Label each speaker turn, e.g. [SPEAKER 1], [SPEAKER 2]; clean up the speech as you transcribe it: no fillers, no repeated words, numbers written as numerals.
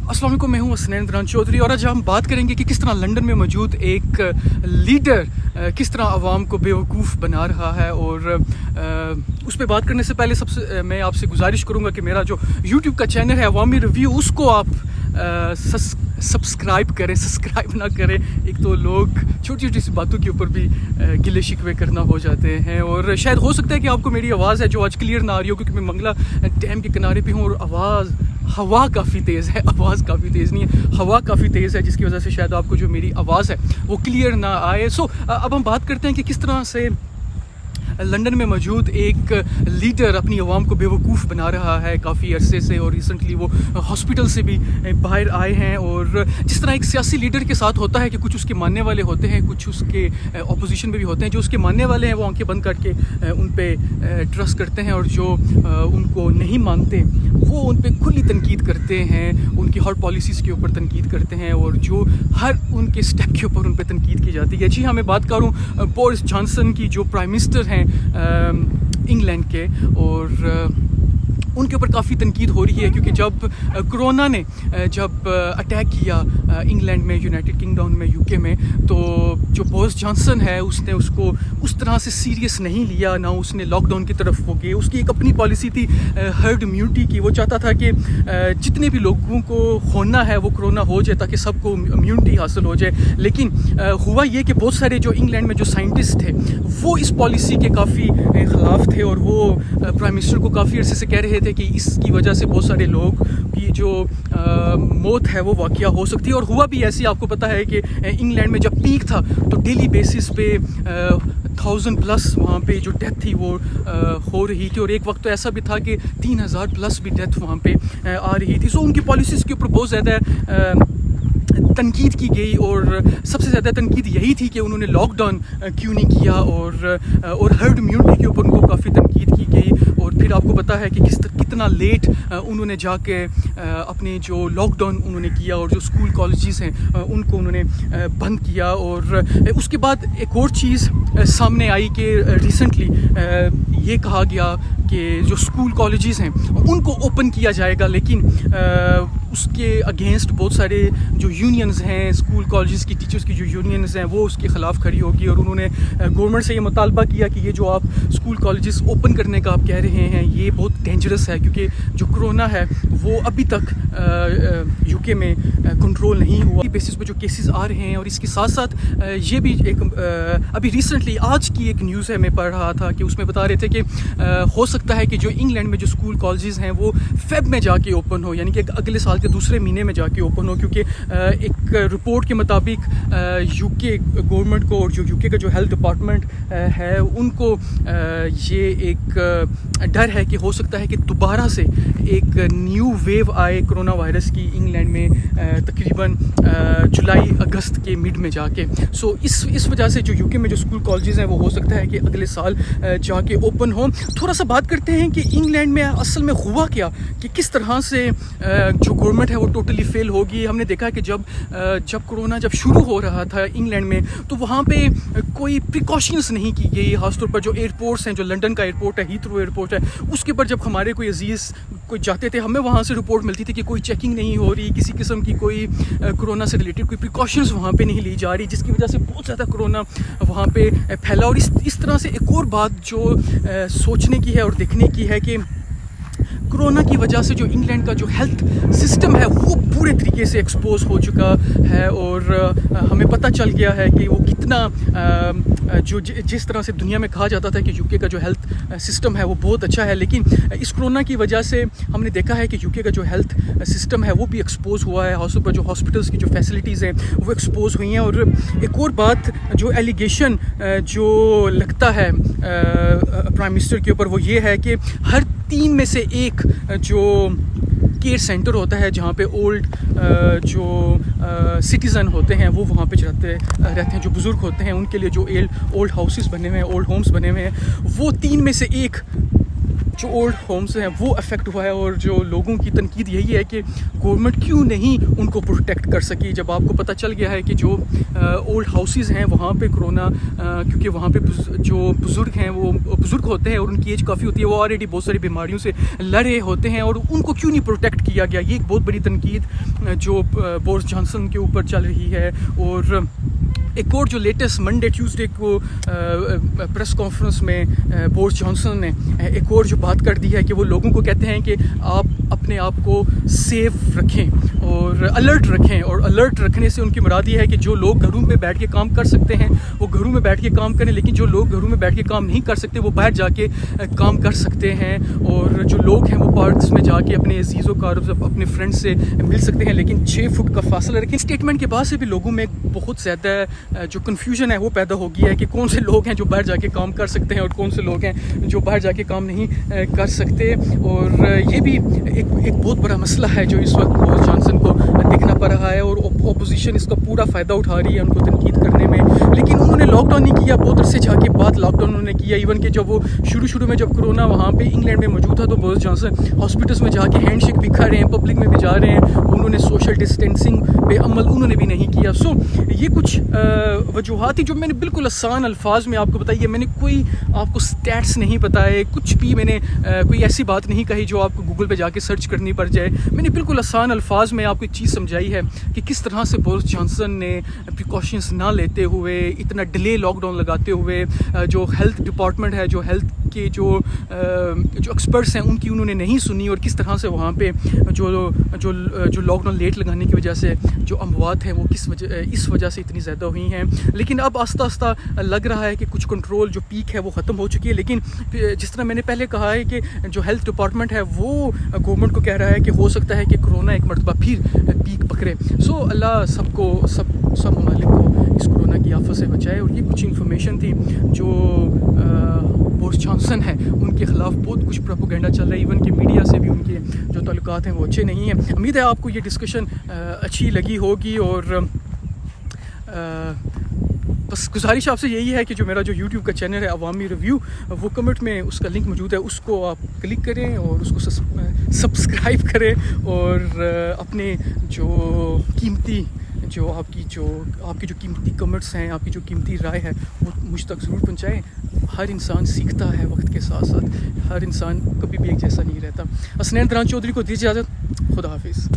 [SPEAKER 1] अस्सलाम वालेकुम, मैं हूं हसनैन इमरान चौधरी और आज हम बात करेंगे कि किस तरह लंदन में मौजूद एक लीडर किस तरह आवाम को बेवकूफ़ बना रहा है। और उस पर बात करने से पहले सबसे मैं आपसे गुजारिश करूंगा कि मेरा जो यूट्यूब का चैनल है अवामी रिव्यू, उसको आप सब्सक्राइब ना करें। एक तो लोग छोटी छोटी सी बातों के ऊपर भी गिले शिकवे करना हो जाते हैं और शायद हो सकता है कि आपको मेरी आवाज़ है जो आज क्लियर ना आ रही हो, क्योंकि मैं मंगला डैम के किनारे पे हूँ और हवा काफ़ी तेज़ है। आवाज़ काफ़ी तेज़ नहीं है, हवा काफ़ी तेज़ है, जिसकी वजह से शायद आपको जो मेरी आवाज़ है वो क्लियर ना आए। अब हम बात करते हैं कि किस तरह से लंदन में मौजूद एक लीडर अपनी आवाम को बेवकूफ़ बना रहा है काफ़ी अरसे से, और रिसेंटली वो हॉस्पिटल से भी बाहर आए हैं। और जिस तरह एक सियासी लीडर के साथ होता है कि कुछ उसके मानने वाले होते हैं, कुछ उसके अपोजिशन में भी होते हैं। जो उसके मानने वाले हैं वो आंखें बंद करके उन पे ट्रस्ट करते हैं, और जो उनको नहीं मानते वो उन पे खुली तनकीद करते हैं, उनकी हर पॉलिसीज़ के ऊपर तनकीद करते हैं, और जो हर उनके स्टेप के ऊपर उन पे तनकीद की जाती है। जी हाँ, मैं बात करूँ बोरिस जॉनसन की, जो प्राइम मिनिस्टर हैं इंग्लैंड के, और उनके ऊपर काफ़ी तनकीद हो रही है क्योंकि जब कोरोना ने जब अटैक किया इंग्लैंड में, यूनाइटेड किंगडम में, यूके में, तो जो बोरिस जॉनसन है उसने उसको उस तरह से सीरियस नहीं लिया, ना उसने लॉकडाउन की तरफ वो गए। उसकी एक अपनी पॉलिसी थी हर्ड इम्यूनिटी की। वो चाहता था कि जितने भी लोगों को होना है वो कोरोना हो जाए ताकि सबको इम्यूनिटी हासिल हो जाए। लेकिन हुआ ये कि बहुत सारे जो इंग्लैंड में जो साइंटिस्ट थे वो इस पॉलिसी के काफ़ी ख़िलाफ़ थे, और वो प्राइम मिनिस्टर को काफ़ी अरसे से कह रहे थे कि इसकी वजह से बहुत सारे लोग की जो मौत है वो वाक़या हो सकती है। और हुआ भी ऐसी, आपको पता है कि इंग्लैंड में जब पीक था तो डेली बेसिस पे 1000+ वहाँ पे जो डेथ थी वो हो रही थी, और एक वक्त तो ऐसा भी था कि 3000+ भी डेथ वहाँ पे आ रही थी। सो उनकी पॉलिसीज़ के ऊपर बहुत ज़्यादा तनकीद की गई, और सबसे ज़्यादा तनकीद यही थी कि उन्होंने लॉकडाउन क्यों नहीं किया, और हर्ड इम्यूनिटी के ऊपर उनको काफ़ी तनकीद की गई। और फिर आपको पता है कि कितना लेट उन्होंने जाके अपने जो लॉकडाउन उन्होंने किया, और जो स्कूल कॉलेजेस हैं उनको उन्होंने बंद किया। और उसके बाद एक और चीज़ सामने आई कि रिसेंटली ये कहा गया कि जो स्कूल कॉलेजेस हैं उनको ओपन किया जाएगा, लेकिन उसके अगेंस्ट बहुत सारे जो यूनियंस हैं, स्कूल कॉलेजेस की टीचर्स की जो यूनियंस हैं, वो उसके ख़िलाफ़ खड़ी होगी। और उन्होंने गवर्नमेंट से ये मुतालबा किया कि ये जो आप स्कूल कॉलेजेस ओपन करने का आप कह रहे हैं ये बहुत डेंजरस है, क्योंकि जो कोरोना है वो अभी तक यूके में कंट्रोल नहीं हुआ। बेसिस पे जो केसेस आ रहे हैं, और इसके साथ साथ ये भी एक अभी रिसेंटली आज की एक न्यूज़ है, मैं पढ़ रहा था कि उसमें बता रहे थे कि हो सकता है कि जो इंग्लैंड में जो स्कूल कॉलेजेस हैं वो फेब में जाके ओपन हो, यानी कि अगले साल के दूसरे महीने में जाके ओपन हो, क्योंकि एक रिपोर्ट के मुताबिक यूके गवर्नमेंट को और जो यूके का जो हेल्थ डिपार्टमेंट है उनको ये एक डर है कि हो सकता है कि दोबारा से एक न्यू वेव आए कोरोना वायरस की इंग्लैंड में तकरीबन जुलाई अगस्त के मिड में जाके। सो इस वजह से जो यूके में जो स्कूल कॉलेजेस हैं वो हो सकता है कि अगले साल जाके ओपन हो। थोड़ा सा बात करते हैं कि इंग्लैंड में असल में हुआ क्या, कि किस तरह से जो गवर्नमेंट है वो टोटली फेल होगी। हमने देखा कि जब कोरोना जब शुरू हो रहा था इंग्लैंड में तो वहाँ पे कोई प्रिकॉशंस नहीं की गई। खासतौर पर जो एयरपोर्ट्स हैं, जो लंदन का एयरपोर्ट है, हीथ्रो एयरपोर्ट है, उसके ऊपर जब हमारे कोई अजीज़ कोई जाते थे, हमें वहाँ से रिपोर्ट मिलती थी कि कोई चेकिंग नहीं हो रही, किसी किस्म की कोई कोरोना से रिलेटेड कोई प्रिकॉशंस वहाँ पे नहीं ली जा रही, जिसकी वजह से बहुत ज़्यादा कोरोना वहाँ पे फैला। और इस तरह से एक और बात जो सोचने की है और देखने की है कि कोरोना की वजह से जो इंग्लैंड का जो हेल्थ सिस्टम है वो पूरे तरीके से एक्सपोज हो चुका है, और हमें पता चल गया है कि वो कितना जिस तरह से दुनिया में कहा जाता था कि यूके का जो हेल्थ सिस्टम है वो बहुत अच्छा है, लेकिन इस कोरोना की वजह से हमने देखा है कि यूके का जो हेल्थ सिस्टम है वो भी एक्सपोज हुआ है। हाउस पर जो हॉस्पिटल्स की जो फैसिलिटीज़ हैं वो एक्सपोज हुई हैं। और एक और बात जो एलिगेशन जो लगता है प्राइम मिनिस्टर के ऊपर वो ये है कि हर 3 में से 1 जो केयर सेंटर होता है जहाँ पे ओल्ड जो सिटीज़न होते हैं वो वहाँ पे रहते हैं, जो बुज़ुर्ग होते हैं उनके लिए जो ओल्ड हाउसेस बने हुए हैं, ओल्ड होम्स बने हुए हैं, वो 3 में से 1 جو اولڈ ہومز ہیں وہ افیکٹ ہوا ہے، اور جو لوگوں کی تنقید یہی ہے کہ گورنمنٹ کیوں نہیں ان کو پروٹیکٹ کر سکی. جب آپ کو پتہ چل گیا ہے کہ جو اولڈ ہاؤسز ہیں وہاں پہ کرونا، کیونکہ وہاں پہ جو بزرگ ہیں وہ بزرگ ہوتے ہیں اور ان کی ایج کافی ہوتی ہے، وہ آلریڈی بہت ساری بیماریوں سے لڑے ہوتے ہیں، اور ان کو کیوں نہیں پروٹیکٹ کیا گیا. یہ ایک بہت بڑی تنقید جو بورس جانسن کے اوپر چل رہی ہے. اور ایک اور جو لیٹسٹ منڈے ٹیوزڈے کو پریس کانفرنس میں بورس جانسن نے ایک اور جو بات کر دی ہے کہ وہ لوگوں کو کہتے ہیں کہ آپ اپنے آپ کو سیف رکھیں اور الرٹ رکھیں. اور الرٹ رکھنے سے ان کی مراد یہ ہے کہ جو لوگ گھروں میں بیٹھ کے کام کر سکتے ہیں وہ گھروں میں بیٹھ کے کام کریں، لیکن جو لوگ گھروں میں بیٹھ کے کام نہیں کر سکتے وہ باہر جا کے کام کر سکتے ہیں. اور جو لوگ ہیں وہ پارکس میں جا کے اپنے عزیز و اقارب اپنے فرینڈ سے مل سکتے ہیں، لیکن 6 فٹ کا فاصلہ رکھیں. اسٹیٹمنٹ کے بعد سے بھی لوگوں میں بہت زیادہ جو کنفیوژن ہے وہ پیدا ہو گیا ہے کہ کون سے لوگ ہیں جو باہر جا کے کام کر سکتے ہیں اور کون سے لوگ ہیں جو باہر جا کے کام نہیں کر سکتے. اور یہ بھی ایک بہت بڑا مسئلہ ہے جو اس وقت بورس جانسن کو دیکھنا پڑ رہا ہے، اور اپوزیشن اس کا پورا فائدہ اٹھا رہی ہے ان کو تنقید کرنے میں. لیکن انہوں نے لاک ڈاؤن نہیں کیا، بہت عرصے جا کے بعد لاک ڈاؤن انہوں نے کیا. ایون کہ جب وہ شروع میں جب کرونا وہاں پہ انگلینڈ میں موجود تھا تو بورس جانسن ہاسپٹلس میں جا کے ہینڈ شیک بھی کر رہے ہیں، پبلک میں بھی جا رہے ہیں. انہوں نے سوشل ڈسٹینسنگ پہ عمل انہوں نے بھی نہیں کیا. سو یہ کچھ وجوہات تھی جو میں نے بالکل آسان الفاظ میں آپ کو بتائی ہے. میں نے کوئی آپ کو سٹیٹس نہیں بتائے، کچھ بھی میں نے کوئی ایسی بات نہیں کہی جو آپ کو گوگل پہ جا کے سرچ کرنی پڑ جائے. میں نے بالکل آسان الفاظ میں آپ کو ایک چیز سمجھائی ہے کہ کس طرح سے بورس جانسن نے پریکاشنس نہ لیتے ہوئے، اتنا ڈیلے لاک ڈاؤن لگاتے ہوئے، جو ہیلتھ ڈپارٹمنٹ ہے، جو ہیلتھ کے جو ایکسپرٹس ہیں ان کی انہوں نے نہیں سنی، اور کس طرح سے وہاں پہ جو لاک ڈاؤن لیٹ لگانے کی وجہ سے جو اموات ہیں وہ اس وجہ سے اتنی زیادہ ہوئی ہیں. لیکن اب آہستہ آہستہ لگ رہا ہے کہ کچھ کنٹرول جو پیک ہے وہ ختم ہو چکی ہے. لیکن جس طرح میں نے پہلے کہا ہے کہ جو ہیلتھ ڈپارٹمنٹ ہے وہ گورنمنٹ کو کہہ رہا ہے کہ ہو سکتا ہے کہ کرونا ایک مرتبہ پھر پیک پکڑے. سو اللہ سب ممالک کو اس کرونا کی آفت سے بچائے. اور یہ کچھ انفارمیشن تھی جو بورس جانسن ہے ان کے خلاف بہت کچھ پروپیگنڈا چل رہا ہے. ایون کہ میڈیا سے بھی ان کے جو تعلقات ہیں وہ اچھے نہیں ہیں. امید ہے آپ کو یہ ڈسکشن اچھی لگی ہوگی. اور بس گزارش آپ سے یہی ہے کہ جو میرا جو یوٹیوب کا چینل ہے عوامی ریویو، وہ کمنٹ میں اس کا لنک موجود ہے، اس کو آپ کلک کریں اور اس کو سبسکرائب کریں. اور اپنے جو قیمتی آپ کی جو قیمتی کمنٹس ہیں، آپ کی جو قیمتی رائے ہے وہ مجھ تک ضرور پہنچائیں. ہر انسان سیکھتا ہے وقت کے ساتھ ساتھ، ہر انسان کبھی بھی ایک جیسا نہیں رہتا. حسنین دران چودھری کو دیجیے اجازت. خدا حافظ.